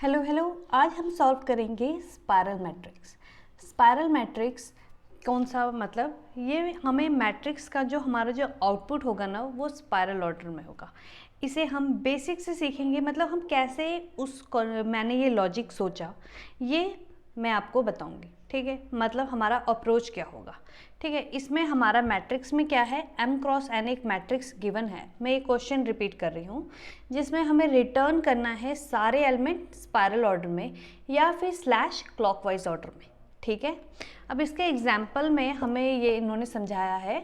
Hello hello, आज हम solve करेंगे स्पाइरल मैट्रिक्स। स्पाइरल मैट्रिक्स कौन सा, मतलब ये हमें मैट्रिक्स का जो हमारा जो आउटपुट होगा ना वो स्पाइरल ऑर्डर में होगा। इसे हम बेसिक से सीखेंगे, मतलब हम कैसे मैंने ये लॉजिक सोचा ये मैं आपको बताऊंगी, ठीक है। मतलब हमारा अप्रोच क्या होगा, ठीक है। इसमें हमारा मैट्रिक्स में क्या है, m क्रॉस n एक मैट्रिक्स गिवन है। मैं ये क्वेश्चन रिपीट कर रही हूँ, जिसमें हमें रिटर्न करना है सारे एलिमेंट स्पाइरल ऑर्डर में या फिर स्लैश क्लॉकवाइज ऑर्डर में, ठीक है। अब इसके एग्जाम्पल में हमें ये इन्होंने समझाया है,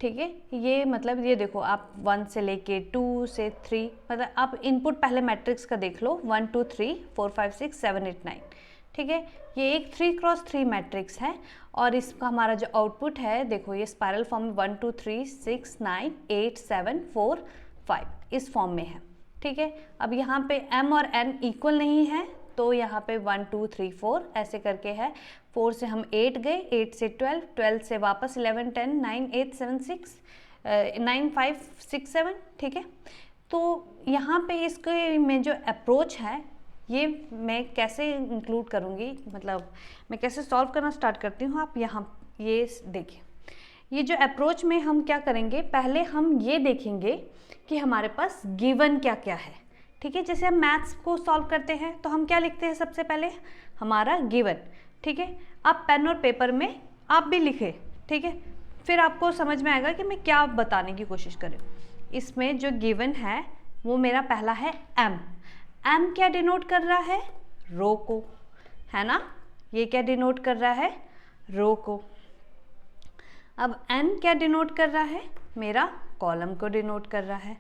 ठीक है। ये मतलब ये देखो, आप 1 से लेके 2 से 3, मतलब आप इनपुट पहले मैट्रिक्स का देख लो, 1 2 3 4 5 6 7 8 9, ठीक है। ये एक 3 क्रॉस 3 मैट्रिक्स है और इसका हमारा जो आउटपुट है देखो, ये स्पाइरल फॉर्म में 1 2 3 6 9 8 7 4 5 इस फॉर्म में है, ठीक है। अब यहाँ पे m और n इक्वल नहीं है तो यहाँ पे 1 2 3 4 ऐसे करके है। 4 से हम 8 गए, 8 से 12, 12 से वापस 11 10 9 8 7 6 9 5 6 7, ठीक है। तो यहाँ पे इसके में जो अप्रोच है ये मैं कैसे इंक्लूड करूँगी, मतलब मैं कैसे सॉल्व करना स्टार्ट करती हूँ। आप यहाँ ये देखिए, ये जो अप्रोच में हम क्या करेंगे, पहले हम ये देखेंगे कि हमारे पास गिवन क्या क्या है, ठीक है। जैसे हम मैथ्स को सॉल्व करते हैं तो हम क्या लिखते हैं, सबसे पहले हमारा गिवन, ठीक है। आप पेन और पेपर में आप भी लिखें, ठीक है, फिर आपको समझ में आएगा कि मैं क्या बताने की कोशिश कर रही हूँ। इसमें जो गिवन है वो मेरा पहला है m। m क्या डिनोट कर रहा है, रो को, है ना। ये क्या डिनोट कर रहा है, रो को। अब n क्या डिनोट कर रहा है, मेरा कॉलम को डिनोट कर रहा है।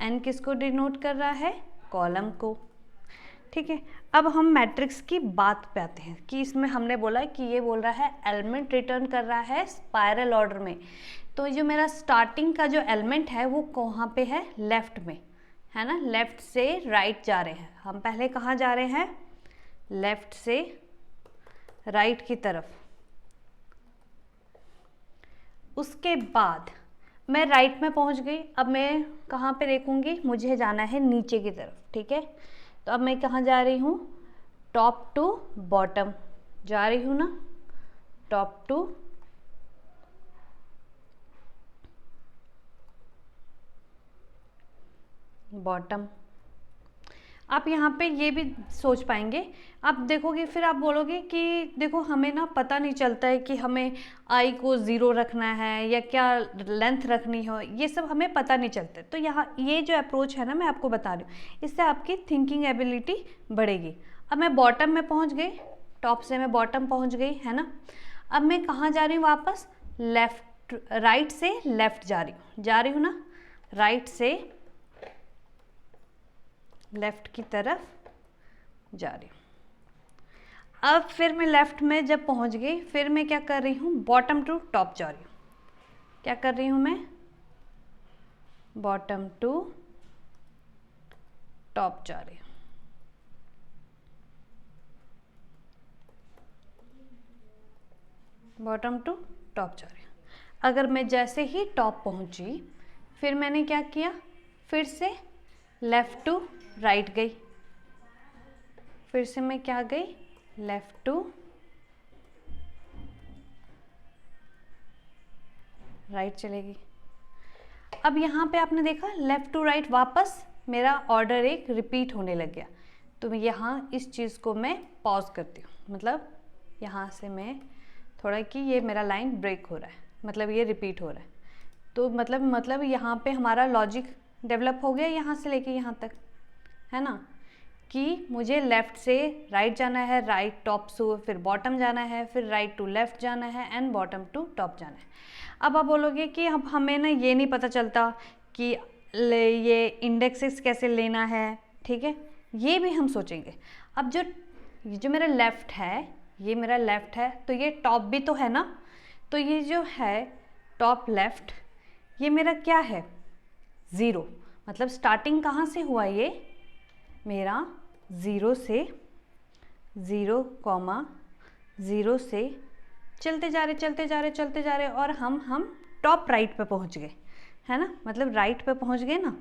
n किसको डिनोट कर रहा है, कॉलम को, ठीक है। अब हम मैट्रिक्स की बात पे आते हैं कि इसमें हमने बोला कि ये बोल रहा है एलिमेंट रिटर्न कर रहा है स्पाइरल ऑर्डर में। तो जो मेरा स्टार्टिंग का जो एलिमेंट है वो कहाँ पे है, लेफ्ट में, है ना। लेफ्ट से राइट जा रहे हैं हम, पहले कहाँ जा रहे हैं, लेफ्ट से राइट की तरफ। उसके बाद मैं राइट में पहुंच गई, अब मैं कहाँ पे देखूंगी, मुझे जाना है नीचे की तरफ, ठीक है। तो अब मैं कहाँ जा रही हूँ, टॉप टू बॉटम जा रही हूँ ना, टॉप टू बॉटम। आप यहाँ पे ये भी सोच पाएंगे, आप देखोगे फिर आप बोलोगे कि देखो हमें ना पता नहीं चलता है कि हमें आई को 0 रखना है या क्या लेंथ रखनी हो, ये सब हमें पता नहीं चलता। तो यहाँ ये जो अप्रोच है ना मैं आपको बता रही हूँ, इससे आपकी थिंकिंग एबिलिटी बढ़ेगी। अब मैं बॉटम में पहुँच गई, टॉप से मैं बॉटम पहुँच गई, है ना। अब मैं कहाँ जा रही हूँ, वापस लेफ्ट, राइट से लेफ्ट जा रही हूँ ना, राइट से लेफ्ट की तरफ जा रही हूँ। अब फिर मैं लेफ्ट में जब पहुँच गई, फिर मैं क्या कर रही हूँ, बॉटम टू टॉप जा रही हूँ। क्या कर रही हूँ मैं, बॉटम टू टॉप जा रही हूँ। बॉटम टू टॉप जा रही हूँ। अगर मैं जैसे ही टॉप पहुँची, फिर मैंने क्या किया, फिर से लेफ्ट टू राइट गई, फिर से मैं क्या गई, लेफ्ट टू राइट चलेगी। अब यहाँ पे आपने देखा लेफ्ट टू राइट, वापस मेरा ऑर्डर एक रिपीट होने लग गया। तो यहाँ इस चीज़ को मैं पॉज करती हूँ, मतलब यहाँ से मैं थोड़ा कि ये मेरा लाइन ब्रेक हो रहा है, मतलब ये रिपीट हो रहा है। तो मतलब यहाँ पे हमारा लॉजिक डेवलप हो गया, यहाँ से लेके यहाँ तक, है ना, कि मुझे लेफ़्ट से राइट जाना है, राइट टॉप से फिर बॉटम जाना है, फिर राइट टू लेफ़्ट जाना है एंड बॉटम टू टॉप जाना है। अब आप बोलोगे कि अब हमें ना ये नहीं पता चलता कि ये इंडेक्सेस कैसे लेना है, ठीक है, ये भी हम सोचेंगे। अब जो मेरा लेफ़्ट है, ये मेरा लेफ़्ट है, तो ये टॉप भी तो है ना। तो ये जो है टॉप लेफ़्ट, ये मेरा क्या है, 0, मतलब स्टार्टिंग कहाँ से हुआ, ये मेरा 0 से 0,0 से चलते जा रहे और हम टॉप राइट पे पहुंच गए, है ना। मतलब राइट पे पहुंच गए ना,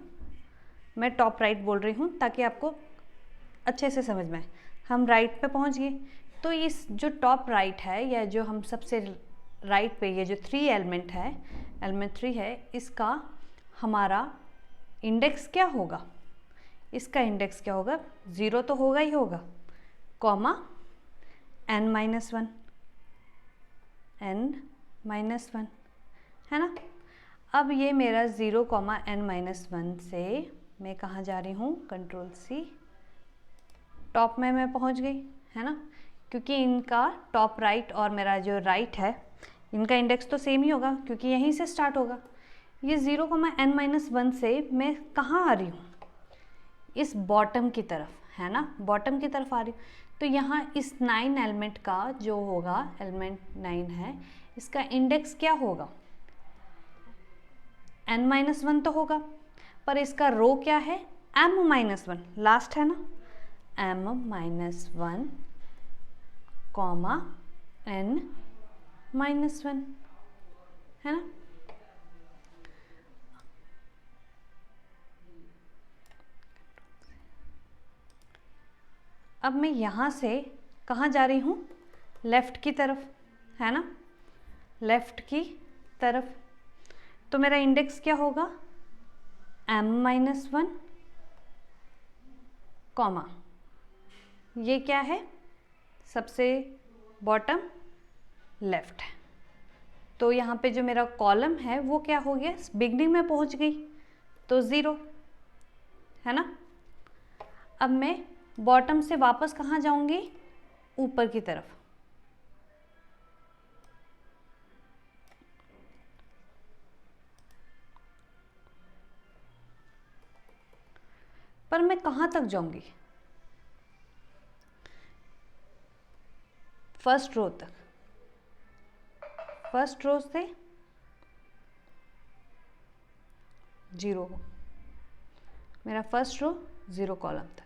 मैं टॉप राइट बोल रही हूँ ताकि आपको अच्छे से समझ में, हम राइट पे पहुंच गए। तो इस जो टॉप राइट है या जो हम सबसे राइट पे ये जो 3 एलिमेंट है, एलिमेंट 3 है, इसका हमारा इंडेक्स क्या होगा? इसका इंडेक्स क्या होगा? 0 तो होगा ही होगा, कॉमा n-1, n-1 है ना। अब ये मेरा 0, n-1 से मैं कहाँ जा रही हूँ? कंट्रोल C, टॉप में मैं पहुँच गई, है ना, क्योंकि इनका टॉप राइट और मेरा जो राइट है इनका इंडेक्स तो सेम ही होगा क्योंकि यहीं से स्टार्ट होगा। ये 0, n-1 से मैं कहाँ आ रही हूँ? इस बॉटम की तरफ, है ना, बॉटम की तरफ आ रही हूँ। तो यहाँ इस 9 एलिमेंट का जो होगा, एलिमेंट 9 है, इसका इंडेक्स क्या होगा? n-1 तो होगा, पर इसका रो क्या है? m-1, लास्ट है ना, m-1, कॉमा n-1, है ना। अब मैं यहाँ से कहाँ जा रही हूँ? लेफ़्ट की तरफ, है ना, लेफ़्ट की तरफ। तो मेरा इंडेक्स क्या होगा? m-1, कॉमा ये क्या है? सबसे बॉटम लेफ़्ट है। तो यहाँ पे जो मेरा कॉलम है वो क्या हो गया? बिगनिंग में पहुँच गई, तो 0, है ना। अब मैं बॉटम से वापस कहाँ जाऊँगी? ऊपर की तरफ। पर मैं कहाँ तक जाऊँगी? फर्स्ट रो तक, फर्स्ट रो से 0, मेरा फर्स्ट रो 0 कॉलम तक,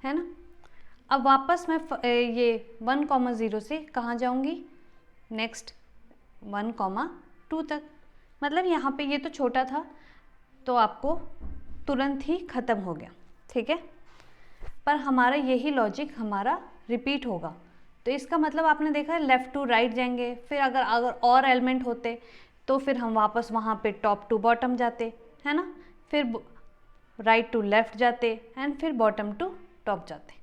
है ना। अब वापस मैं ये 1,0 से कहाँ जाऊँगी? नेक्स्ट 1,2 तक। मतलब यहाँ पे ये तो छोटा था तो आपको तुरंत ही ख़त्म हो गया, ठीक है। पर हमारा यही लॉजिक हमारा रिपीट होगा। तो इसका मतलब आपने देखा लेफ़्ट टू राइट जाएंगे, फिर अगर और एलिमेंट होते तो फिर हम वापस वहाँ पे टॉप टू बॉटम जाते, है ना, फिर राइट टू लेफ़्ट जाते एंड फिर बॉटम टू टॉप जाते।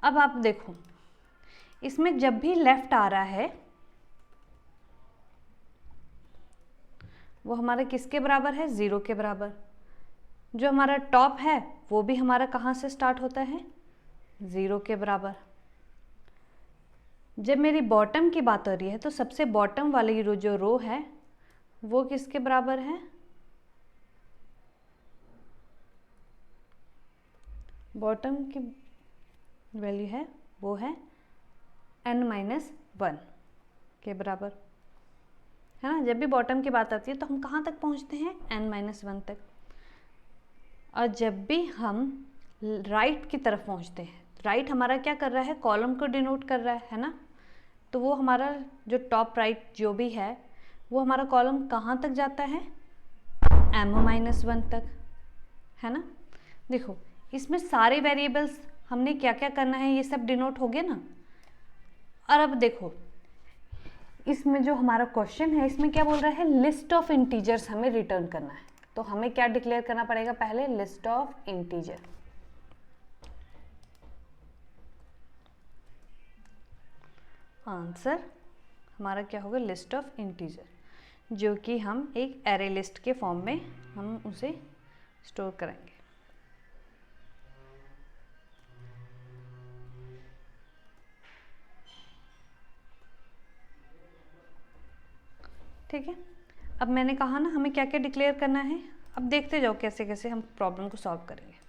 अब आप देखो, इसमें जब भी लेफ़्ट आ रहा है वो हमारा किसके बराबर है? 0 के बराबर। जो हमारा टॉप है वो भी हमारा कहाँ से स्टार्ट होता है? 0 के बराबर। जब मेरी बॉटम की बात हो रही है तो सबसे बॉटम वाली जो रो है वो किसके बराबर है? बॉटम की वैल्यू है वो है n-1 के बराबर, है ना। जब भी बॉटम की बात आती है तो हम कहाँ तक पहुँचते हैं? n-1 तक। और जब भी हम राइट की तरफ पहुँचते हैं, राइट हमारा क्या कर रहा है? कॉलम को डिनोट कर रहा है ना। तो वो हमारा जो टॉप राइट जो भी है वो हमारा कॉलम कहाँ तक जाता है? m-1 तक, है ना। देखो इसमें सारे वेरिएबल्स हमने क्या क्या करना है ये सब डिनोट हो गया ना। और अब देखो इसमें जो हमारा क्वेश्चन है इसमें क्या बोल रहा है? लिस्ट ऑफ इंटीजर्स हमें रिटर्न करना है। तो हमें क्या डिक्लेयर करना पड़ेगा? पहले लिस्ट ऑफ इंटीजर। आंसर हमारा क्या होगा? लिस्ट ऑफ इंटीजर, जो कि हम एक एरे लिस्ट के फॉर्म में हम उसे स्टोर करेंगे। ठीक है। अब मैंने कहा ना हमें क्या क्या डिक्लेयर करना है। अब देखते जाओ कैसे कैसे हम प्रॉब्लम को सॉल्व करेंगे।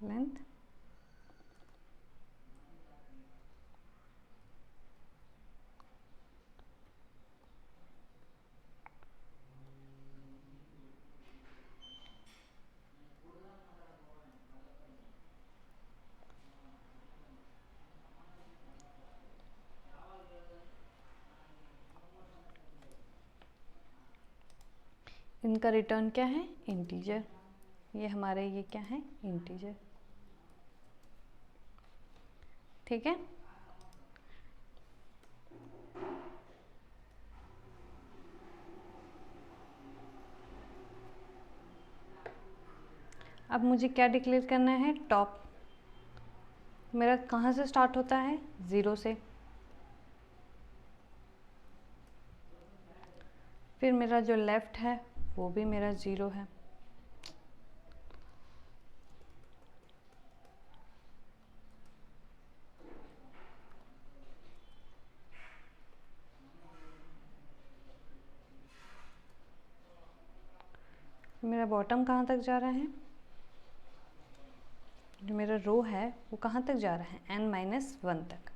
लेंथ इनका रिटर्न क्या है, इंटीजर। ये हमारे ये क्या है, इंटीजर। ठीक है। अब मुझे क्या डिक्लेयर करना है, टॉप मेरा कहाँ से स्टार्ट होता है, 0 से। फिर मेरा जो लेफ़्ट है वो भी मेरा 0 है। मेरा बॉटम कहाँ तक जा रहा है, जो मेरा रो है वो कहाँ तक जा रहा है, n-1 तक।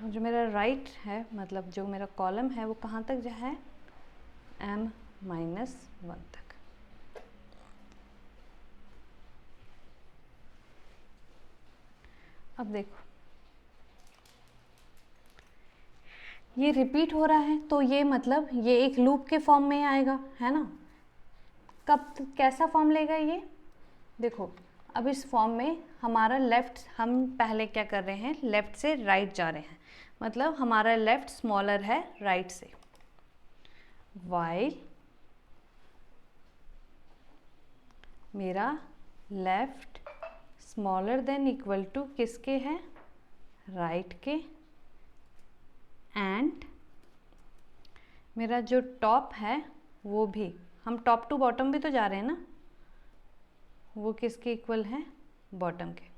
जो मेरा राइट है, मतलब जो मेरा कॉलम है वो कहाँ तक जा है, m-1 तक। अब देखो ये रिपीट हो रहा है, तो ये मतलब ये एक लूप के फॉर्म में आएगा, है ना। कब कैसा फॉर्म लेगा ये, देखो अब इस फॉर्म में हमारा लेफ़्ट, हम पहले क्या कर रहे हैं, लेफ़्ट से राइट जा रहे हैं, मतलब हमारा लेफ़्ट स्मॉलर है राइट से। वाइल मेरा left smaller than equal to किसके है, राइट के। एंड मेरा जो टॉप है वो भी, हम टॉप टू बॉटम भी तो जा रहे हैं ना, वो किसके इक्वल है, बॉटम के।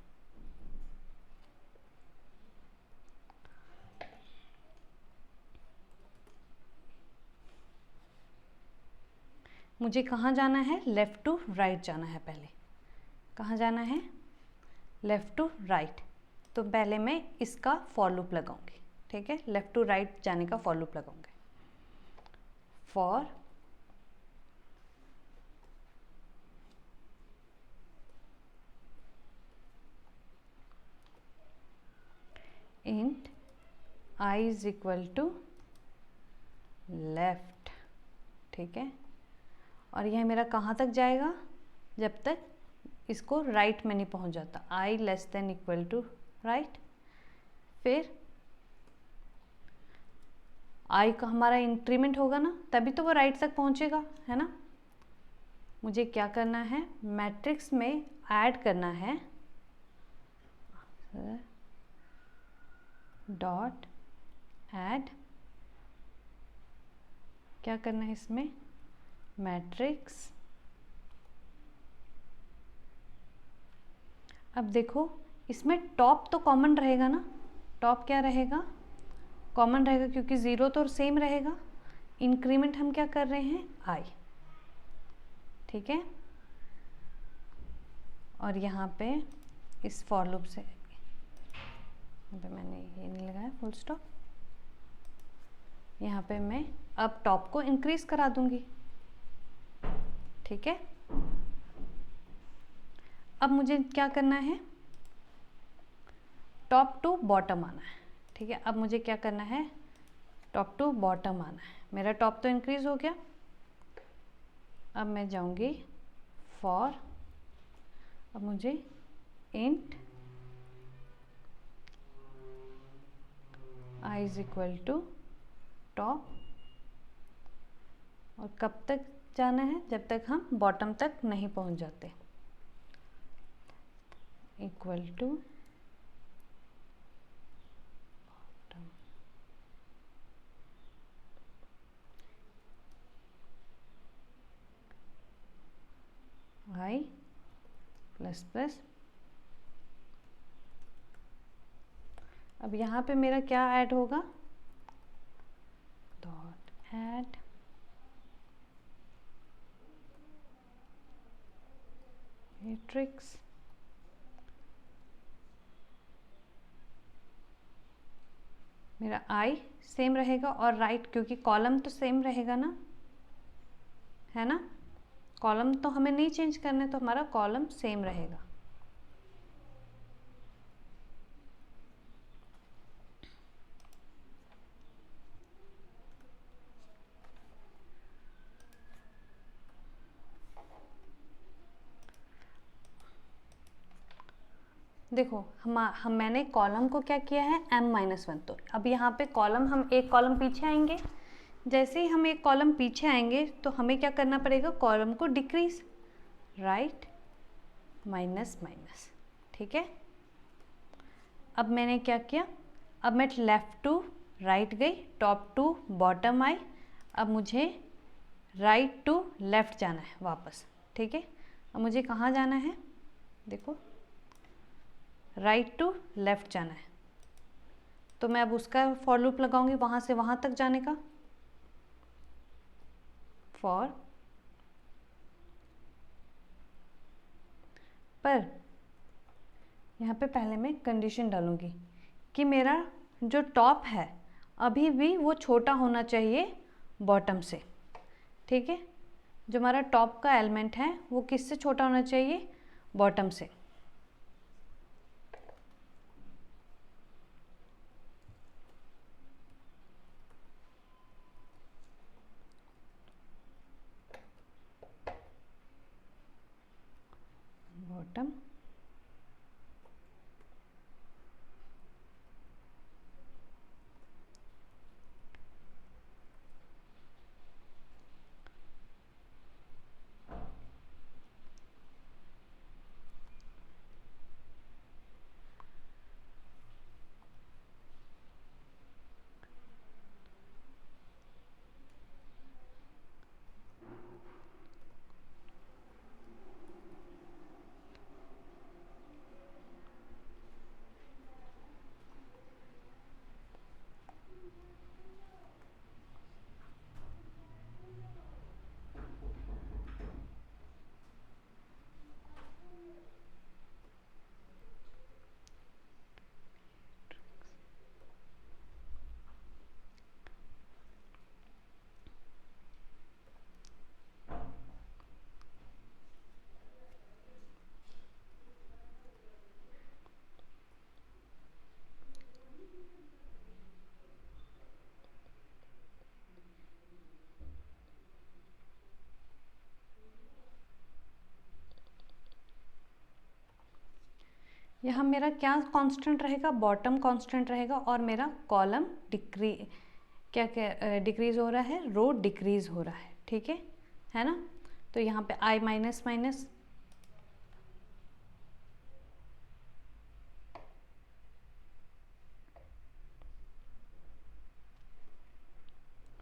मुझे कहाँ जाना है, लेफ़्ट टू राइट जाना है। पहले कहाँ जाना है, लेफ़्ट टू राइट। तो पहले मैं इसका फॉर लूप लगाऊंगी, ठीक है, लेफ़्ट टू राइट जाने का फॉर लूप लगाऊंगी। For int i is equal to left, ठीक है। और यह मेरा कहाँ तक जाएगा, जब तक इसको राइट में नहीं पहुँच जाता, i less than equal to right. फिर i का हमारा इंक्रीमेंट होगा ना, तभी तो वो राइट तक पहुँचेगा, है ना। मुझे क्या करना है, मैट्रिक्स में ऐड करना है डॉट ऐड, क्या करना है इसमें, मैट्रिक्स। अब देखो इसमें टॉप तो कॉमन रहेगा ना, टॉप क्या रहेगा, कॉमन रहेगा, क्योंकि 0 तो सेम रहेगा। इंक्रीमेंट हम क्या कर रहे हैं, i, ठीक है। और यहाँ पे इस फॉर लूप से, यहाँ पे मैंने ये नहीं लगाया फुल स्टॉप, यहाँ पे मैं अब टॉप को इंक्रीज करा दूंगी, ठीक है। अब मुझे क्या करना है, टॉप टू बॉटम आना है, ठीक है। अब मुझे क्या करना है, टॉप टू बॉटम आना है। मेरा टॉप तो इंक्रीज हो गया, अब मैं जाऊंगी फॉर, अब मुझे int i is equal to top, और कब तक जाना है, जब तक हम बॉटम तक नहीं पहुंच जाते, equal to bottom. i plus plus, अब यहाँ पे मेरा क्या ऐड होगा, डॉट ऐड मैट्रिक्स, मेरा i सेम रहेगा और राइट, क्योंकि कॉलम तो सेम रहेगा ना, है ना, कॉलम तो हमें नहीं चेंज करना है, तो हमारा कॉलम सेम रहेगा। देखो हम मैंने कॉलम को क्या किया है m-1, तो अब यहाँ पे कॉलम, हम एक कॉलम पीछे आएंगे। जैसे ही हम एक कॉलम पीछे आएंगे तो हमें क्या करना पड़ेगा, कॉलम को डिक्रीज, राइट माइनस माइनस, ठीक है। अब मैंने क्या किया, अब मैं लेफ़्ट टू राइट गई, टॉप टू बॉटम आई, अब मुझे राइट टू लेफ़्ट जाना है वापस, ठीक है। अब मुझे कहाँ जाना है, देखो राइट टू लेफ़्ट जाना है, तो मैं अब उसका फॉर लूप लगाऊंगी वहाँ से वहाँ तक जाने का। फॉर, पर यहाँ पे पहले मैं कंडीशन डालूंगी कि मेरा जो टॉप है अभी भी वो छोटा होना चाहिए बॉटम से, ठीक है। जो हमारा टॉप का एलिमेंट है वो किससे छोटा होना चाहिए, बॉटम से। बॉटम यहाँ मेरा क्या कांस्टेंट रहेगा, बॉटम कांस्टेंट रहेगा, और मेरा कॉलम क्या क्या डिक्रीज हो रहा है, रो डिक्रीज हो रहा है, ठीक है ना। तो यहाँ पे i माइनस माइनस,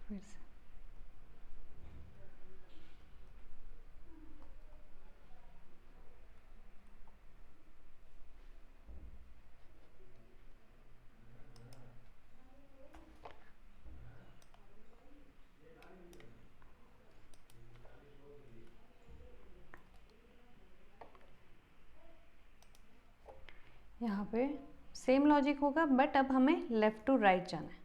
फिर से यहाँ पे सेम लॉजिक होगा, बट अब हमें लेफ़्ट टू राइट जाना है,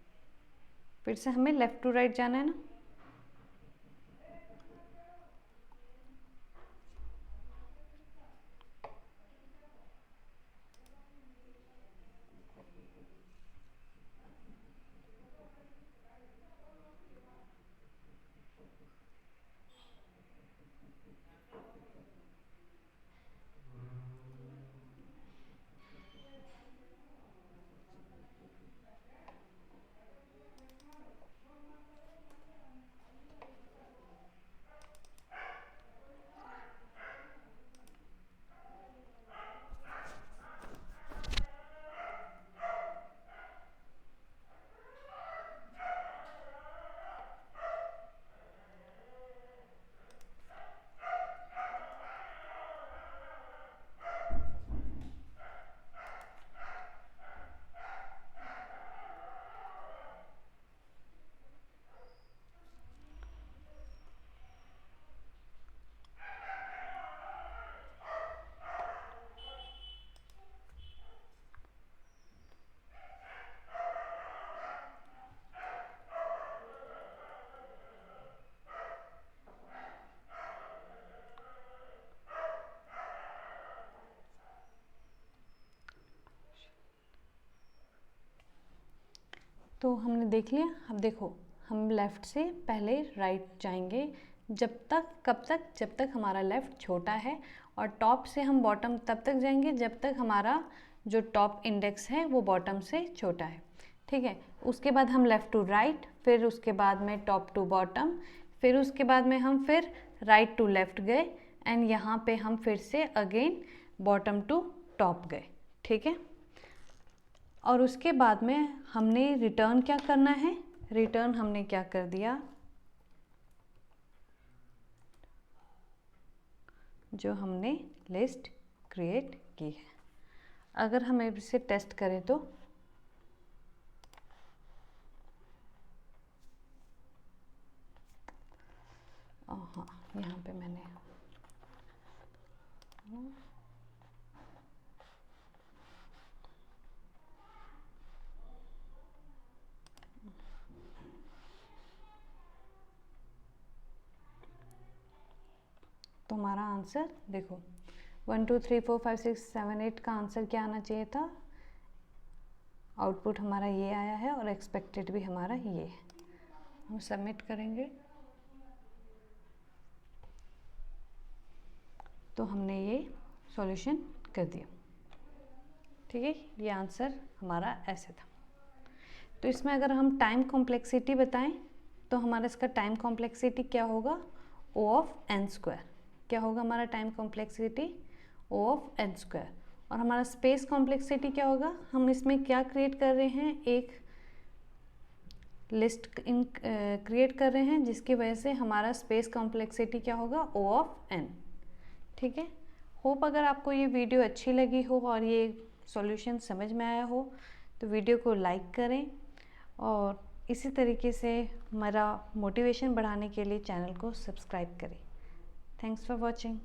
फिर से हमें लेफ़्ट टू राइट जाना है ना। तो हमने देख लिया। अब देखो, हम लेफ़्ट से पहले राइट जाएंगे कब तक, जब तक हमारा लेफ़्ट छोटा है, और टॉप से हम बॉटम तब तक जाएंगे जब तक हमारा जो टॉप इंडेक्स है वो बॉटम से छोटा है, ठीक है। उसके बाद हम लेफ़्ट टू राइट, फिर उसके बाद में टॉप टू बॉटम, फिर उसके बाद में हम फिर राइट टू लेफ़्ट गए, एंड यहाँ पे हम फिर से अगेन बॉटम टू टॉप गए, ठीक है। और उसके बाद में हमने रिटर्न क्या करना है, रिटर्न हमने क्या कर दिया, जो हमने लिस्ट क्रिएट की है। अगर हम इसे टेस्ट करें तो हाँ, यहाँ पे मैंने तो हमारा आंसर देखो 1 2 3 4 5 6 7 8 का आंसर क्या आना चाहिए था, आउटपुट हमारा ये आया है और एक्सपेक्टेड भी हमारा ये है। हम सबमिट करेंगे तो हमने ये सॉल्यूशन कर दिया, ठीक है। ये आंसर हमारा ऐसे था। तो इसमें अगर हम टाइम कॉम्प्लेक्सिटी बताएं तो हमारा इसका टाइम कॉम्प्लेक्सिटी क्या होगा, O ऑफ n स्क्वायर। क्या होगा हमारा time complexity, O of n square. और हमारा स्पेस कॉम्प्लेक्सिटी क्या होगा, हम इसमें क्या क्रिएट कर रहे हैं, एक लिस्ट क्रिएट कर रहे हैं जिसकी वजह से हमारा स्पेस कॉम्प्लेक्सिटी क्या होगा, O ऑफ n, ठीक है। होप अगर आपको ये वीडियो अच्छी लगी हो और ये सॉल्यूशन समझ में आया हो तो वीडियो को लाइक करें, और इसी तरीके से मेरा मोटिवेशन बढ़ाने के लिए चैनल को सब्सक्राइब करें। Thanks for watching.